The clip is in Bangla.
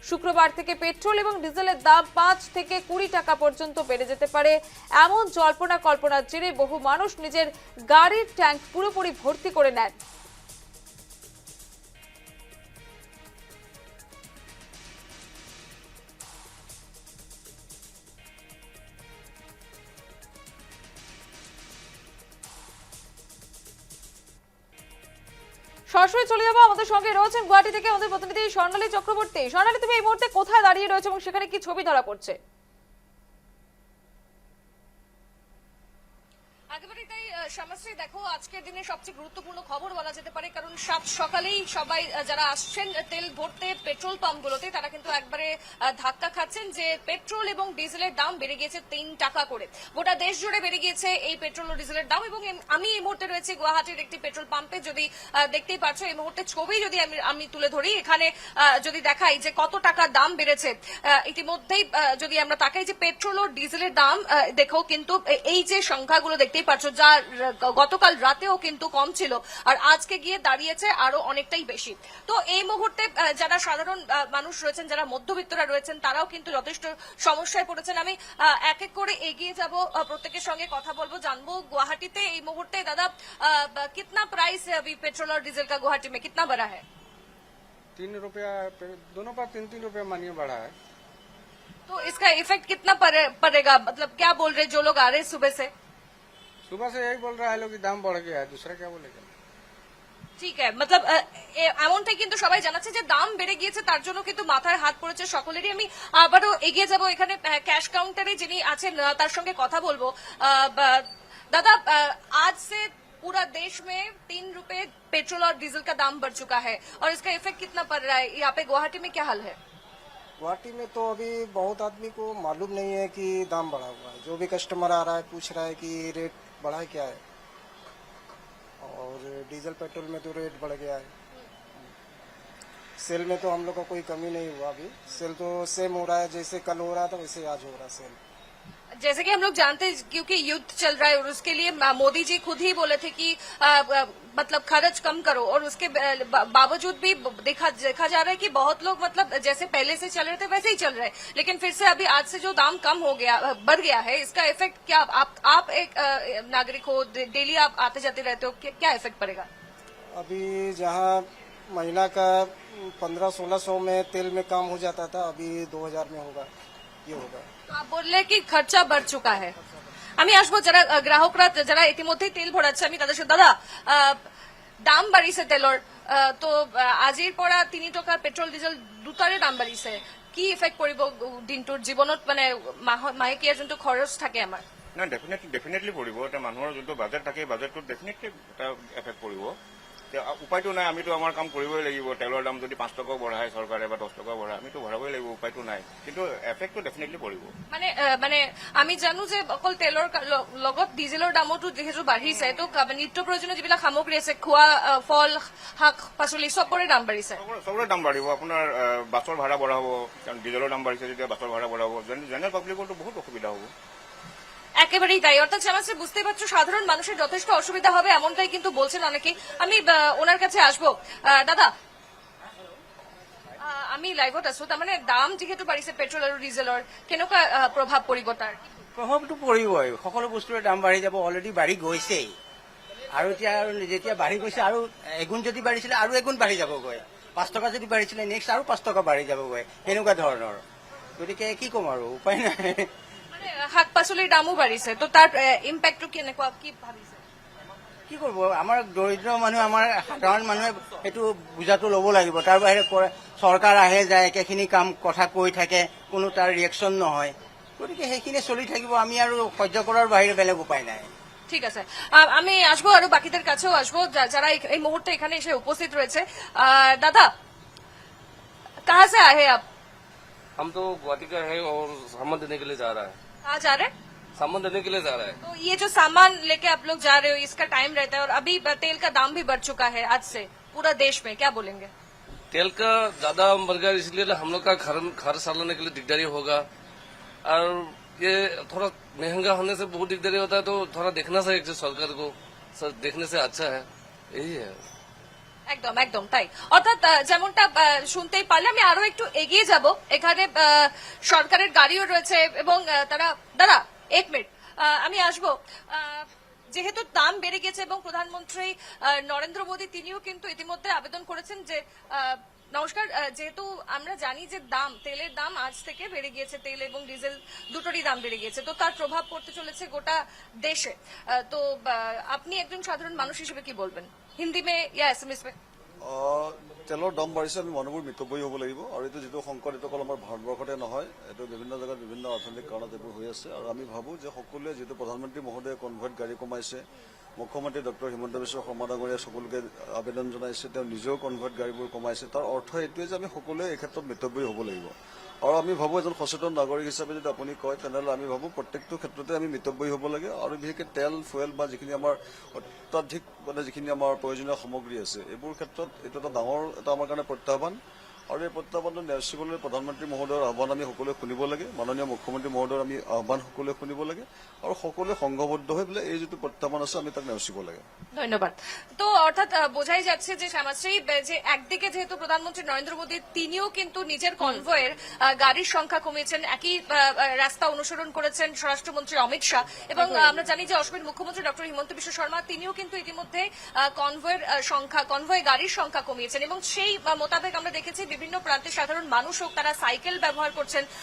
শুক্রবার থেকে পেট্রোল এবং ডিজেলের দাম 5 থেকে 20 টাকা পর্যন্ত বেড়ে যেতে পারে এমন জল্পনা কল্পনার জেরে বহু মানুষ নিজের গাড়ির ট্যাঙ্ক পুরোপুরি ভর্তি করে নেন। সরাসরি চলে যাবো, আমাদের সঙ্গে রয়েছেন গুয়াহাটি থেকে আমাদের প্রতিনিধি স্বর্ণালী চক্রবর্তী। স্বর্ণালী, তুমি এই মুহূর্তে কোথায় দাঁড়িয়ে রয়েছে এবং সেখানে কি ছবি ধরা পড়ছে? একেবারেই তাই শ্যামাশ্রী, দেখো আজকের দিনে সবচেয়ে গুরুত্বপূর্ণ খবর বলা যেতে পারে, কারণ সাত সকালেই সবাই যারা আসছেন তেল ভরতে পেট্রোল পাম্পগুলোতে তারা কিন্তু একবারে ধাক্কা খাচ্ছেন যে পেট্রোল এবং ডিজেলের দাম বেড়ে গিয়েছে 3 টাকা করে। গোটা দেশ জুড়ে বেড়ে গিয়েছে এই পেট্রোল ও ডিজেলের দাম। এবং আমি এই মুহূর্তে রয়েছে গুয়াহাটির একটি পেট্রোল পাম্পে। যদি দেখতেই পাচ্ছ এই মুহূর্তে ছবি যদি আমি তুলে ধরি, এখানে যদি দেখাই যে কত টাকা দাম বেড়েছে ইতিমধ্যেই, যদি আমরা তাকাই যে পেট্রোল ও ডিজেলের দাম দেখো, কিন্তু এই যে সংখ্যাগুলো দেখতেই পাচ্ছ, যা গতকাল রাতেও কিন্তু কম ছিল আর আজকে গিয়ে দাঁড়িয়েছে আরো অনেকটাই বেশি। তো এই মুহূর্তে যারা সাধারণ মানুষ রয়েছেন, যারা মধ্যবিত্তরা রয়েছেন, তারাও কিন্তু যথেষ্ট সমস্যায় পড়েছেন। আমি এক এক করে এগিয়ে যাব, প্রত্যেকের সঙ্গে কথা বলবো, জানবো গুয়াহাটিতে এই মুহূর্তে দাদা कितना प्राइस है अभी पेट्रोल और डीजल का गुवाहाटी में, कितना बढ़ा है? 3 रुपया, दोनों पर 3-3 रुपया मानिए बढ़ा है। तो इसका इफेक्ट कितना पड़ेगा, मतलब क्या बोल रहे जो लोग आ रहे हैं सुबह से यही बोल रहा है लोग कि दाम बढ़ गया है, दूसरा क्या बोलेगा। ঠিক আছে, मतलब এমনটাই কিন্তু সবাই জানাচ্ছে যে দাম বেড়ে গিয়েছে, তার জন্য কিন্তু মাথায় হাত পড়েছে সকলেরই। আমি আবারও এগিয়ে যাব, এখানে ক্যাশ কাউন্টারে যিনি আছেন তার সঙ্গে কথা বলবো। दादा आज से पूरा देश में 3 रुपए पेट्रोल और डीजल का दाम बढ़ चुका है और इसका इफेक्ट कितना पड़ रहा है यहाँ पे गुवाहाटी में, क्या हाल है? गुवाहाटी में तो अभी बहुत आदमी को मालूम नहीं है कि दाम बढ़ा हुआ है। जो भी कस्टमर आ रहा है पूछ रहा है कि रेट बढ़ा है क्या है, और डीजल पेट्रोल में तो रेट बढ़ गया है। सेल में तो हम लोग का कोई कमी नहीं हुआ, अभी सेल तो सेम हो रहा है, जैसे कल हो रहा था वैसे आज हो रहा है सेल। जैसे कि हम लोग जानते हैं क्योंकि युद्ध चल रहा है और उसके लिए मोदी जी खुद ही बोले थे कि मतलब खर्च कम करो, और उसके बावजूद भी देखा जा रहा है कि बहुत लोग मतलब जैसे पहले से चल रहे थे वैसे ही चल रहे हैं, लेकिन फिर से अभी आज से जो दाम कम हो गया, बढ़ गया है, इसका इफेक्ट क्या, आप एक नागरिक हो, डेली आप आते जाते रहते हो, क्या इफेक्ट पड़ेगा? अभी जहाँ महीना का 1500-1600 में तेल में काम हो जाता था, अभी 2000 में होगा, ये होगा। आप बोलले কি খরচা बढ़ चुका है। আমি আসবো যারা গ্রাহকরা যারা ইতিমধ্যেই তেল ভরাচ্ছে, আমি তাদের সাথে, দাদা দাম বাড়িছে তেলৰ, তো আজিৰ পৰা 3 টকা পেট্ৰল ডিজেল দুটাৰে দাম বাঢ়িছে, কি ইফেক্ট পৰিব দিনটোৰ জীৱনত, মানে মাহেকীয়া যোনটো খৰচ থাকে আমাৰ? না ডেফিনেটলি পৰিব, এটা মানুহৰ যোনটো বাজেট থাকে বাজেটটো ডেফিনেটলি এটা এফেক্ট পৰিব। উপায়টো নাই, আমিতো আমাৰ কাম কৰিবই লাগিব। তেলৰ দাম যদি 5 টকা বঢ়ায় চৰকাৰে বা 10 টকা বঢ়ায়, আমিতো বঢ়াবই লাগিব, উপায়টো নাই, কিন্তু এফেক্টটো ডেফিনেটলি পৰিব। মানে আমি জানো যে অকল তেলৰ লগত ডিজেলৰ দামতো যিহেতু বাঢ়িছে, তো নিত্য প্ৰয়োজনীয় যিবিলাক সামগ্ৰী আছে, খোৱা ফল শাক পাচলি চবৰে দাম বাঢ়িছে, চবৰে দাম বাঢ়িব। আপোনাৰ বাছৰ ভাড়া বঢ়াব, কাৰণ ডিজেলৰ দাম বাঢ়িছে যেতিয়া বাছৰ ভাড়া বঢ়াব, জেনেৰেল পাব্লিকৰতো বহুত অসুবিধা হ'ব। একেবারেই তাই, অর্থাৎ শ্যামাশ্রী বুঝতেই পারছো সাধারণ মানুষের যথেষ্ট অসুবিধা হবে, এমনটাই কিন্তু বলছেন অনেকেই। আমি ওনার কাছে আসবো। দাদা আমি লাইভত আছো, তাৰ মানে দাম যিহেতু বাঢ়িছে পেট্ৰল আৰু ডিজেলৰ, কেনেকুৱা প্ৰভাৱ পৰিব তাৰ? প্ৰভাৱটো পৰিবই, সকলো বস্তুৰে দাম বাঢ়ি যাব, অলৰেডি বাঢ়ি গৈছেই, আৰু এতিয়া যেতিয়া বাঢ়ি গৈছে আৰু এগুণ যদি বাঢ়িছিলে আৰু এগুণ বাঢ়ি যাবগৈ। 5 টকা যদি বাঢ়িছিলে নেক্সট আৰু 5 টকা বাঢ়ি যাবগৈ, সেনেকুৱা ধৰণৰ। গতিকে কি ক'ম আৰু, উপায় নাই। শাক পাচলিৰ দামো বাঢ়িছে, তো তাৰ ইম্পেক্টটো কেনেকুৱা, কি ভাবিছে? কি কৰিব, আমাৰ দৰিদ্ৰ মানুহ, আমাৰ সাধাৰণ মানুহে সেইটো বুজাটো ল'ব লাগিব। তাৰ বাহিৰে চৰকাৰ আহে যায়, একেখিনি কাম কথা কৈ থাকে, কোনো তাৰ ৰিয়েকশ্যন নহয়, গতিকে সেইখিনি চলি থাকিব। আমি আৰু সহ্য কৰাৰ বাহিৰে বেলেগ উপায় নাই। ঠিক আছে, আমি আসবো আৰু বাকিদের কাছেও আসবো যারা এই মুহূর্তে এখানে এসে উপস্থিত রয়েছে। দাদা कहाँ से आए हैं आप? हम तो गुवाहाटी का है और सामान देने के लिए जा रहा है। कहाँ जा रहे हैं? सामान देने के लिए जा रहा है। तो ये जो सामान लेके आप लोग जा रहे हो, इसका टाइम रहता है और अभी तेल का दाम भी बढ़ चुका है आज से पूरा देश में, क्या बोलेंगे? तेल का ज्यादा बढ़ गया, इसलिए हम लोग का घर सालाने के लिए दिकदारी होगा, और ये थोड़ा महंगा होने से बहुत दिकदारी होता है, तो थोड़ा देखना चाहिए सरकार को, देखने से अच्छा है, यही है। একদম একদম তাই, অর্থাৎ যেমনটা শুনতেই পারলে, আমি আরো একটু এগিয়ে যাব। এখানে সরকারের গাড়িও রয়েছে এবং তারা দাদা এক মিনিট আমি আসবো। যেহেতু দাম বেড়ে গেছে এবং প্রধানমন্ত্রী নরেন্দ্র মোদী তিনিও কিন্তু ইতিমধ্যে আবেদন করেছেন যে নমস্কার, যেহেতু আমরা জানি যে তেলের দাম আজ থেকে বেড়ে গিয়েছে, তেল এবং ডিজেল দুটোরই দাম বেড়ে গিয়েছে, তো তার প্রভাব পড়তে চলেছে গোটা দেশে। তো আপনি একজন সাধারণ মানুষ হিসেবে কি বলবেন, হিন্দি মে ইয়া এসএমএস মে? তেলৰ দাম বাঢ়িছে, আমি মানুহবোৰ মিতব্যয়ী হ'ব লাগিব। আৰু এইটো যিটো সংকট, এইটো অকল আমাৰ ভাৰতবৰ্ষতে নহয়, এইটো বিভিন্ন জেগাত বিভিন্ন অৰ্থনৈতিক কাৰণত এইবোৰ হৈ আছে। আৰু আমি ভাবোঁ যে সকলোৱে, যিটো প্ৰধানমন্ত্ৰী মহোদয়ে কনভয়ত গাড়ী কমাইছে, মুখ্যমন্ত্ৰী ডক্টৰ হিমন্ত বিশ্ব শৰ্মা ডাঙৰীয়াই সকলোকে আবেদন জনাইছে, তেওঁ নিজেও কনভয়ত গাড়ীবোৰ কমাইছে, তাৰ অৰ্থ এইটোৱে যে আমি সকলোৱে এই ক্ষেত্ৰত মিতব্যয়ী হ'ব লাগিব। আৰু আমি ভাবোঁ এজন সচেতন নাগৰিক হিচাপে যদি আপুনি কয়, তেনেহ'লে আমি ভাবোঁ প্ৰত্যেকটো ক্ষেত্ৰতে আমি মিতব্যয়ী হ'ব লাগে। আৰু বিশেষকৈ তেল, ফুৱেল বা যিখিনি আমাৰ অত্যাধিক যিখিনি আমাৰ প্ৰয়োজনীয় সামগ্ৰী আছে, এইবোৰ ক্ষেত্ৰত এইটো এটা ডাঙৰ আমাৰ কাৰণে প্ৰত্যাহ্বান। আৰু এই প্ৰত্যাহ্বানটো নেওচিবলৈ প্ৰধানমন্ত্ৰী মহোদয়ৰ আহ্বান আমি সকলোৱে শুনিব লাগে, মাননীয় মুখ্যমন্ত্ৰী মহোদয়ৰ আমি আহ্বান সকলোৱে শুনিব লাগে, আৰু সকলোৱে সংঘবদ্ধ হৈ পেলাই এই যিটো প্রত্যাহ্বান আছে আমি তাক নেওচিব লাগে। ধন্যবাদ। তো অর্থাৎ বোঝাই যাচ্ছে যে শ্যামাশ্রী, যে একদিকে যেহেতু প্রধানমন্ত্রী নরেন্দ্র মোদী তিনিও কিন্তু নিজের কনভয়ের গাড়ির সংখ্যা কমিয়েছেন, একই রাস্তা অনুসরণ করেছেন স্বরাষ্ট্রমন্ত্রী অমিত শাহ, এবং আমরা জানি যে অসমের মুখ্যমন্ত্রী ডক্টর হিমন্ত বিশ্ব শর্মা তিনিও কিন্তু ইতিমধ্যে কনভয় গাড়ির সংখ্যা কমিয়েছেন, এবং সেই মোতাবেক আমরা দেখেছি বিভিন্ন প্রান্তে সাধারণ মানুষ হোক, তারা সাইকেল ব্যবহার করছেন।